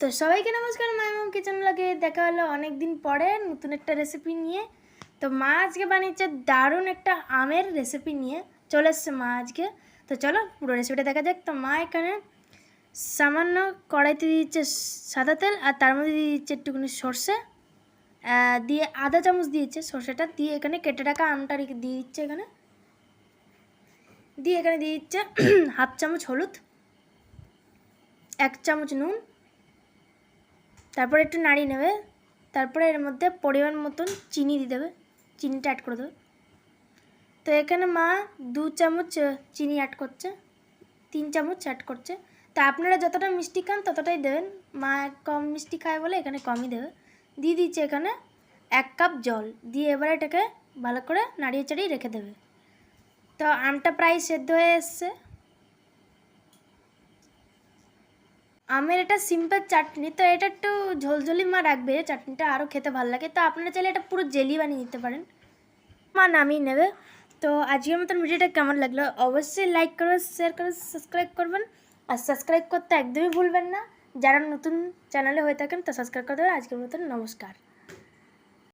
তো সবাইকে নমস্কার, মাইমম কিচেন ব্লগে দেখা হলো অনেক দিন পরে নতুন একটা রেসিপি নিয়ে। তো মা আজকে বানিয়েছে দারুণ একটা আমের রেসিপি নিয়ে চলে এসছে মা আজকে। তো চলো পুরো রেসিপিটা দেখা যাক। তো মা এখানে সামান্য কড়াইতে দিয়ে দিচ্ছে সাদা তেল, আর তার মধ্যে দিয়ে দিচ্ছে একটুখানি সর্ষে, দিয়ে আধা চামচ দিয়েছে সর্ষেটা, দিয়ে এখানে কেটে রাখা আমটা দিয়ে দিচ্ছে এখানে, দিয়ে এখানে দিয়ে দিচ্ছে হাফ চামচ হলুদ, 1 চামচ নুন, তারপরে একটু নাড়িয়ে নেবে। তারপরে এর মধ্যে পরিমাণ মতন চিনি দিয়ে দেবে, চিনিটা অ্যাড করে দেবে। তো এখানে মা 2 চামচ চিনি অ্যাড করছে, 3 চামচ অ্যাড করছে। তা আপনারা যতটা মিষ্টি খান ততটাই দেবেন, মা কম মিষ্টি খায় বলে এখানে কমই দেবে। দিয়ে দিচ্ছে এখানে 1 কাপ জল, দিয়ে এবারে এটাকে ভালো করে নাড়িয়ে চাড়িয়ে রেখে দেবে। তো আমটা প্রায় সেদ্ধ হয়ে এসছে। আমের এটা সিম্পল চাটনি, তো এটা একটু ঝোলঝোলি মা রাখবে, চাটনিটা আরও খেতে ভালো লাগে। তো আপনারা চাইলে এটা পুরো জেলি বানিয়ে নিতে পারেন, মা নামিয়ে নেবে। তো আজকের মতন ভিডিওটা কেমন লাগলো অবশ্যই লাইক করবেন, শেয়ার করবেন, সাবস্ক্রাইব করবেন। আর সাবস্ক্রাইব করতে একদমই ভুলবেন না, যারা নতুন চ্যানেলে হয়ে থাকেন তো সাবস্ক্রাইব করে দেবেন। আজকের মতন নমস্কার।